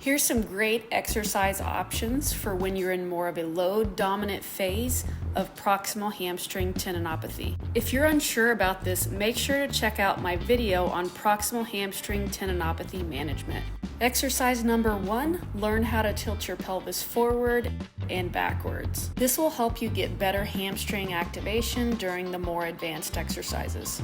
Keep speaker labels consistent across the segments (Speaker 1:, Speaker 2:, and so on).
Speaker 1: Here's some great exercise options for when you're in more of a load dominant phase of proximal hamstring tendinopathy. If you're unsure about this, make sure to check out my video on proximal hamstring tendinopathy management. Exercise number 1, learn how to tilt your pelvis forward and backwards. This will help you get better hamstring activation during the more advanced exercises.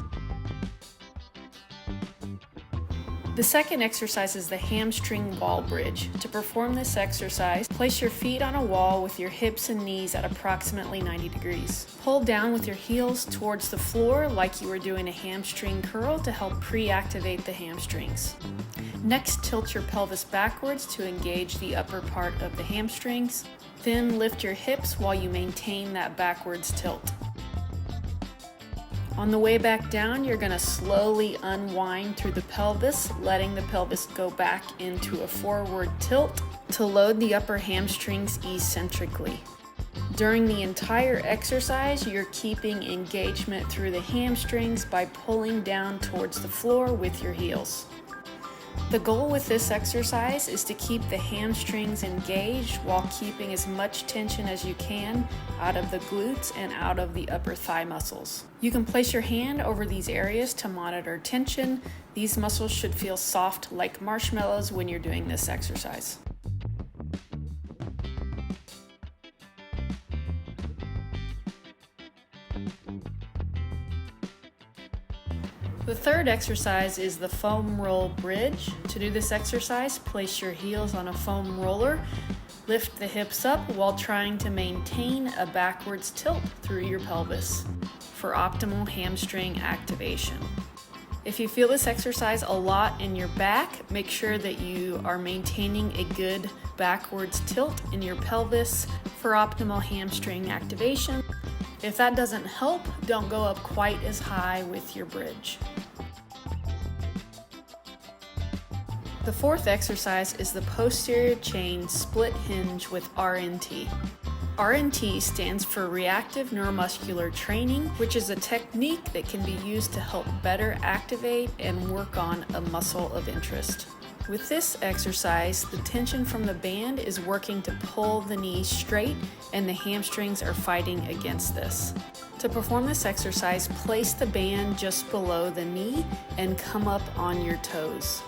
Speaker 1: The second exercise is the hamstring wall bridge. To perform this exercise, place your feet on a wall with your hips and knees at approximately 90 degrees. Pull down with your heels towards the floor like you were doing a hamstring curl to help pre-activate the hamstrings. Next, tilt your pelvis backwards to engage the upper part of the hamstrings. Then lift your hips while you maintain that backwards tilt. On the way back down, you're going to slowly unwind through the pelvis, letting the pelvis go back into a forward tilt to load the upper hamstrings eccentrically. During the entire exercise, you're keeping engagement through the hamstrings by pulling down towards the floor with your heels. The goal with this exercise is to keep the hamstrings engaged while keeping as much tension as you can out of the glutes and out of the upper thigh muscles. You can place your hand over these areas to monitor tension. These muscles should feel soft like marshmallows when you're doing this exercise. The third exercise is the foam roll bridge. To do this exercise, place your heels on a foam roller, lift the hips up while trying to maintain a backwards tilt through your pelvis for optimal hamstring activation. If you feel this exercise a lot in your back, make sure that you are maintaining a good backwards tilt in your pelvis for optimal hamstring activation. If that doesn't help, don't go up quite as high with your bridge. The fourth exercise is the posterior chain split hinge with RNT. RNT stands for reactive neuromuscular training, which is a technique that can be used to help better activate and work on a muscle of interest. With this exercise, the tension from the band is working to pull the knees straight, and the hamstrings are fighting against this. To perform this exercise, place the band just below the knee and come up on your toes.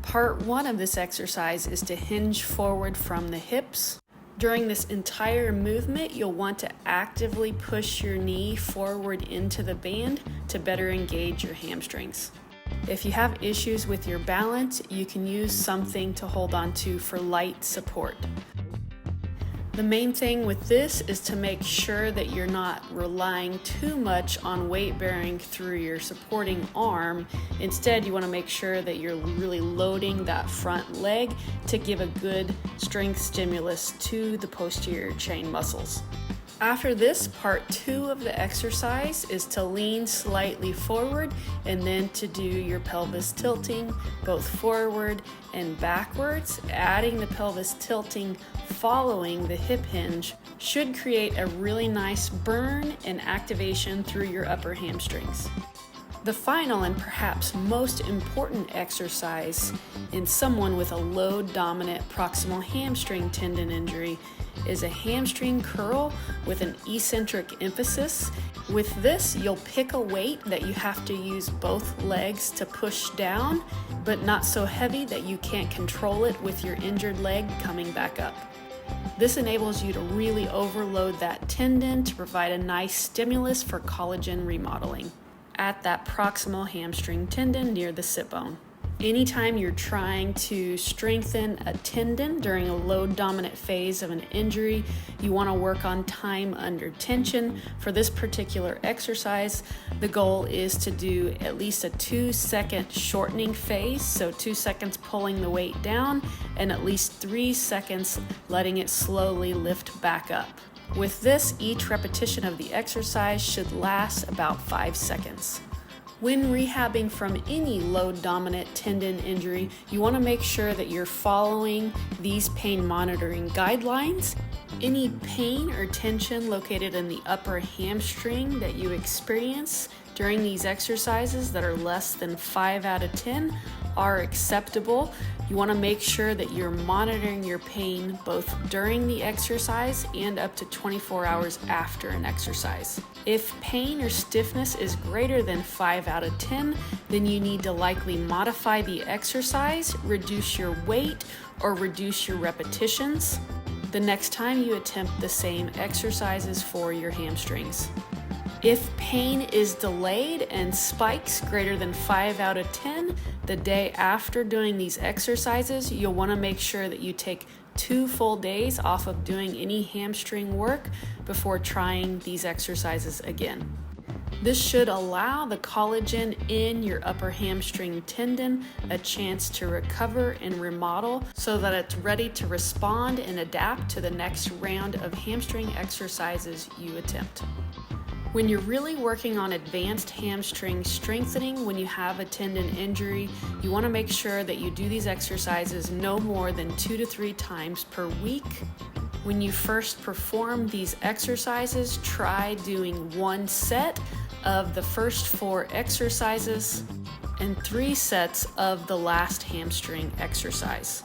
Speaker 1: Part 1 of this exercise is to hinge forward from the hips. During this entire movement, you'll want to actively push your knee forward into the band to better engage your hamstrings. If you have issues with your balance, you can use something to hold on to for light support. The main thing with this is to make sure that you're not relying too much on weight bearing through your supporting arm. Instead, you want to make sure that you're really loading that front leg to give a good strength stimulus to the posterior chain muscles. After this, part 2 of the exercise is to lean slightly forward and then to do your pelvis tilting both forward and backwards. Adding the pelvis tilting following the hip hinge should create a really nice burn and activation through your upper hamstrings. The final and perhaps most important exercise in someone with a load-dominant proximal hamstring tendon injury is a hamstring curl with an eccentric emphasis. With this, you'll pick a weight that you have to use both legs to push down, but not so heavy that you can't control it with your injured leg coming back up. This enables you to really overload that tendon to provide a nice stimulus for collagen remodeling at that proximal hamstring tendon near the sit bone. Anytime you're trying to strengthen a tendon during a load dominant phase of an injury, you want to work on time under tension. For this particular exercise, the goal is to do at least a 2-second shortening phase, so 2 seconds pulling the weight down and at least 3 seconds letting it slowly lift back up. With this, each repetition of the exercise should last about 5 seconds. When rehabbing from any load-dominant tendon injury, you want to make sure that you're following these pain monitoring guidelines. Any pain or tension located in the upper hamstring that you experience during these exercises that are less than 5 out of 10 are acceptable. You want to make sure that you're monitoring your pain both during the exercise and up to 24 hours after an exercise. If pain or stiffness is greater than 5 out of 10, then you need to likely modify the exercise, reduce your weight, or reduce your repetitions the next time you attempt the same exercises for your hamstrings. If pain is delayed and spikes greater than 5 out of 10 the day after doing these exercises, you'll want to make sure that you take 2 full days off of doing any hamstring work before trying these exercises again. This should allow the collagen in your upper hamstring tendon a chance to recover and remodel so that it's ready to respond and adapt to the next round of hamstring exercises you attempt. When you're really working on advanced hamstring strengthening when you have a tendon injury, you want to make sure that you do these exercises no more than 2 to 3 times per week. When you first perform these exercises, try doing 1 set of the first 4 exercises and 3 sets of the last hamstring exercise.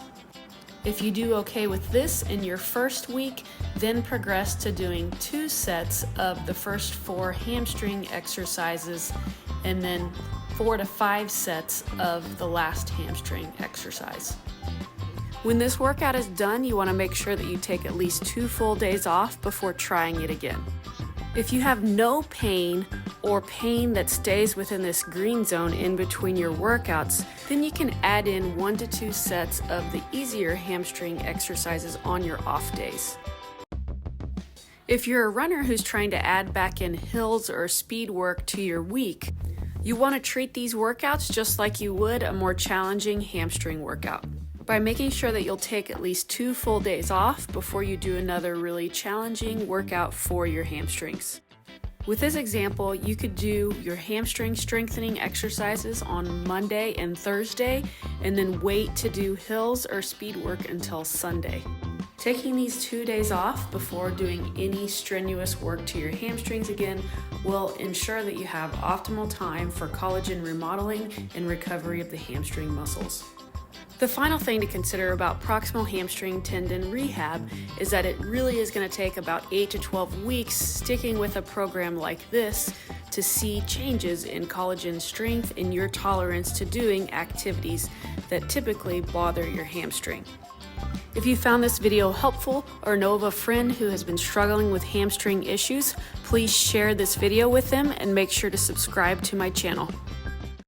Speaker 1: If you do okay with this in your first week, then progress to doing 2 sets of the first 4 hamstring exercises and then 4 to 5 sets of the last hamstring exercise. When this workout is done, you want to make sure that you take at least 2 full days off before trying it again. If you have no pain or pain that stays within this green zone in between your workouts, then you can add in 1 to 2 sets of the easier hamstring exercises on your off days. If you're a runner who's trying to add back in hills or speed work to your week, you want to treat these workouts just like you would a more challenging hamstring workout, by making sure that you'll take at least 2 full days off before you do another really challenging workout for your hamstrings. With this example, you could do your hamstring strengthening exercises on Monday and Thursday, and then wait to do hills or speed work until Sunday. Taking these 2 days off before doing any strenuous work to your hamstrings again will ensure that you have optimal time for collagen remodeling and recovery of the hamstring muscles. The final thing to consider about proximal hamstring tendon rehab is that it really is going to take about 8 to 12 weeks sticking with a program like this to see changes in collagen strength and your tolerance to doing activities that typically bother your hamstring. If you found this video helpful or know of a friend who has been struggling with hamstring issues, please share this video with them and make sure to subscribe to my channel.